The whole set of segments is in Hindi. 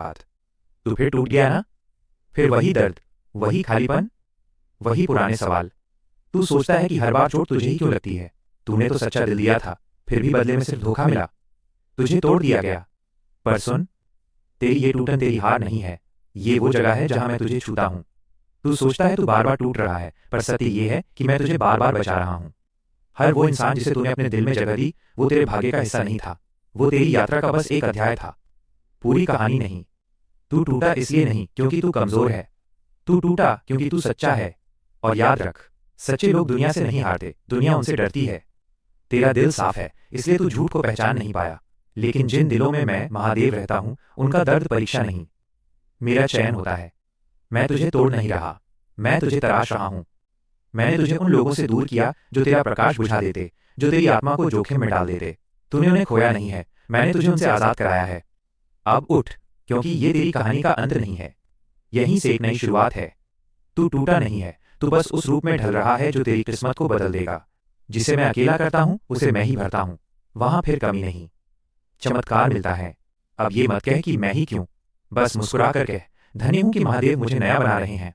बाद तू फिर टूट गया ना। फिर वही दर्द, वही खालीपन, वही पुराने सवाल। तू सोचता है कि हर बार चोट तुझे ही क्यों लगती है। तूने तो सच्चा दिल दिया था, फिर भी बदले में सिर्फ धोखा मिला, तुझे तोड़ दिया गया। पर सुन, तेरी ये टूटन तेरी हार नहीं है, ये वो जगह है जहां मैं तुझे छूता हूं। तू सोचता है तू बार बार टूट रहा है, पर सत्य ये है कि मैं तुझे बार बार बचा रहा हूं। हर वो इंसान जिसे तूने अपने दिल में जगह दी, वो तेरे भाग्य का हिस्सा नहीं था। वो तेरी यात्रा का बस एक अध्याय था, पूरी कहानी नहीं। तू टूटा इसलिए नहीं क्योंकि तू कमजोर है, तू टूटा क्योंकि तू सच्चा है। और याद रख, सच्चे लोग दुनिया से नहीं हारते, दुनिया उनसे डरती है। तेरा दिल साफ है, इसलिए तू झूठ को पहचान नहीं पाया। लेकिन जिन दिलों में मैं महादेव रहता हूं, उनका दर्द परीक्षा नहीं, मेरा चयन होता है। मैं तुझे तोड़ नहीं रहा, मैं तुझे तराश रहा हूं। मैंने तुझे उन लोगों से दूर किया जो तेरा प्रकाश बुझा देते, जो तेरी आत्मा को जोखिम में डाल देते। तूने उन्हें खोया नहीं है, मैंने तुझे उनसे आजाद कराया है। अब उठ, क्योंकि ये तेरी कहानी का अंत नहीं है, यहीं से एक नई शुरुआत है। तू टूटा नहीं है, तू बस उस रूप में ढल रहा है जो तेरी किस्मत को बदल देगा। जिसे मैं अकेला करता हूं, उसे मैं ही भरता हूं, वहां फिर कमी नहीं, चमत्कार मिलता है। अब ये मत कह कि मैं ही क्यों, बस मुस्कुरा कर कह, धन्य हूं कि महादेव मुझे नया बना रहे हैं।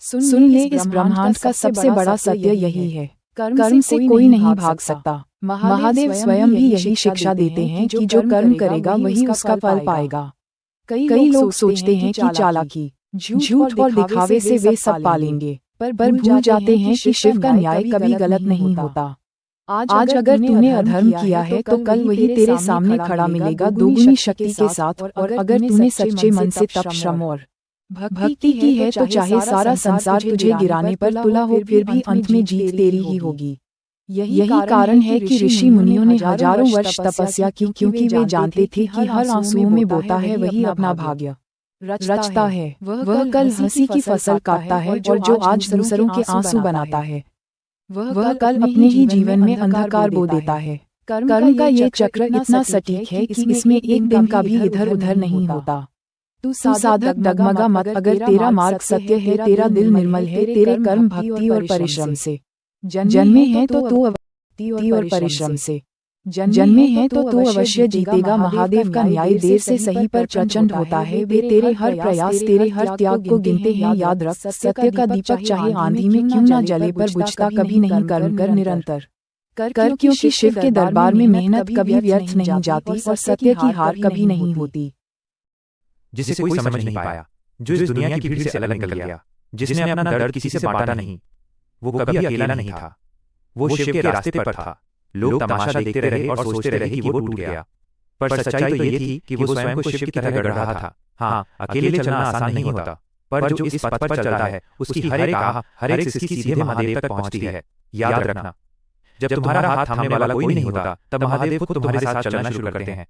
सुन ले, इस ब्रह्मांड का सबसे बड़ा सत्य यही है, कर्म से कोई नहीं भाग सकता। महादेव स्वयं भी यही शिक्षा देते हैं कि जो कर्म करेगा वही उसका फल पाएगा। कई लोग सोचते हैं कि चालाकी, झूठ और दिखावे से वे सब पालेंगे, पर भूल जाते हैं कि शिव का न्याय कभी गलत नहीं होता। आज अगर तूने अधर्म किया है तो कल वही तेरे सामने खड़ा मिलेगा दोगुनी शक्ति के साथ। और अगर तूने सच्चे मन से तप, श्रम और भक्ति की है तो चाहे सारा संसार तुझे गिराने पर तुला हो, फिर भी अंत में जीत तेरी ही होगी। यही कारण है कि ऋषि मुनियों ने हजारों वर्ष तपस्या की, क्योंकि वे जानते थे कि हर आंसुओं में बोता है वही अपना भाग्य रचता है। वह कल हंसी की फसल काटता है, और जो आज दूसरों के आंसू बनाता है वह कल अपने ही जीवन में अंधकार बो देता है। कर्म का ये चक्र इतना सटीक है कि इसमें एक दिन का भी इधर उधर नहीं होता। तू साधक डगमगा मत, अगर तेरा मार्ग सत्य है, तेरा दिल निर्मल है, तेरे कर्म भक्ति और परिश्रम से जन्मे हैं तो तू और परिश्रम से जन्मे हैं तो तू अवश्य जीतेगा। महादेव का न्याय देर से सही पर प्रचंड होता है। वे तेरे हर प्रयास, तेरे हर त्याग को गिनते हैं। याद रख, सत्य का दीपक चाहे आंधी में क्यों न जले, पर बुझता कभी नहीं। कर्म कर निरंतर कर, क्योंकि शिव के दरबार में मेहनत कभी व्यर्थ नहीं जाती और सत्य की हार कभी नहीं होती। जिसे कोई समझ नहीं पाया, जो इस दुनिया की भीड़ से अलग निकल गया, जिसने अपना दर्द किसी से बांटा नहीं, वो कभी अकेला नहीं था, वो शिव के रास्ते पर था। लोग तमाशा देखते रहे और सोचते रहे कि वो टूट गया, पर सच्चाई तो ये थी कि वो स्वयं को शिव की तरह गढ़ रहा था। हाँ, अकेले चलना आसान नहीं होता, पर जो इस पथ पर चलता है उसकी हर एक आह, हर एक सिसकी सीधे महादेव तक पहुंचती है। याद रखना, जब तुम्हारा हाथ थामने वाला कोई नहीं होता, तब महादेव खुद तुम्हारे साथ चलना शुरू करते हैं।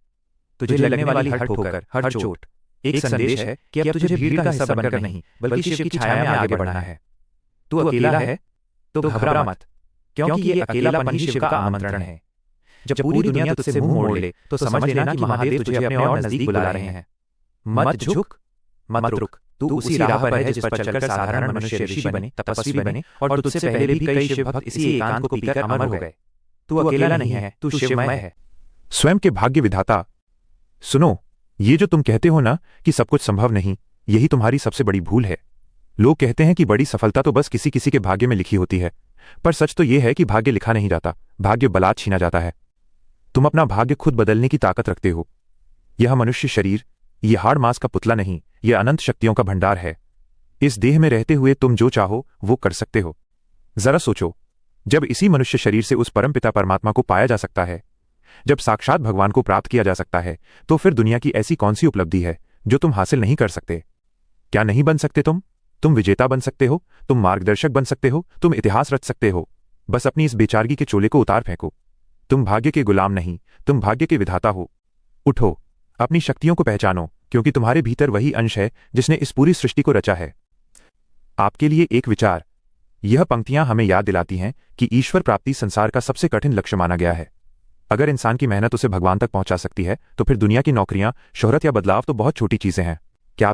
तुझे लगने वाली हर ठोकर, हर चोट एक संदेश है कि अब तुझे भीड़ का हिस्सा बनकर नहीं, बल्कि शिव की छाया में आगे बढ़ना है। तू अकेला है तो घबरा मत, क्योंकि ये अकेलापन ही शिव का आमंत्रण है। जब पूरी दुनिया तुझसे मुंह मोड़ ले तो समझ लेना कि महादेव तुझे अपने और नजदीक बुला रहे हैं। मत झुक, मत रुक, तू उसी राह पर है जिस पर चलकर साधारण मनुष्य ऋषि बने, तपस्वी बने, और तुझसे पहले भी कई शिव भक्त इसी एकांत को पीकर अमर हो गए। तू अकेला नहीं है, तू शिवमय है, स्वयं के भाग्य विधाता। सुनो, ये जो तुम कहते हो ना कि सब कुछ संभव नहीं, यही तुम्हारी सबसे बड़ी भूल है। लोग कहते हैं कि बड़ी सफलता तो बस किसी किसी के भाग्य में लिखी होती है, पर सच तो यह है कि भाग्य लिखा नहीं जाता, भाग्य बलात् छीना जाता है। तुम अपना भाग्य खुद बदलने की ताकत रखते हो। यह मनुष्य शरीर, यह हाड़ मांस का पुतला नहीं, यह अनंत शक्तियों का भंडार है। इस देह में रहते हुए तुम जो चाहो वो कर सकते हो। जरा सोचो, जब इसी मनुष्य शरीर से उस परमपिता परमात्मा को पाया जा सकता है, जब साक्षात भगवान को प्राप्त किया जा सकता है, तो फिर दुनिया की ऐसी कौन सी उपलब्धि है जो तुम हासिल नहीं कर सकते? क्या नहीं बन सकते तुम विजेता बन सकते हो, तुम मार्गदर्शक बन सकते हो, तुम इतिहास रच सकते हो। बस अपनी इस बेचारगी के चोले को उतार फेंको। तुम भाग्य के गुलाम नहीं, तुम भाग्य के विधाता हो। उठो, अपनी शक्तियों को पहचानो, क्योंकि तुम्हारे भीतर वही अंश है जिसने इस पूरी सृष्टि को रचा है। आपके लिए एक विचार, यह पंक्तियां हमें याद दिलाती हैं कि ईश्वर प्राप्ति संसार का सबसे कठिन लक्ष्य माना गया है। अगर इंसान की मेहनत उसे भगवान तक पहुंचा सकती है, तो फिर दुनिया की नौकरियां, शोहरत या बदलाव तो बहुत छोटी चीजें हैं। क्या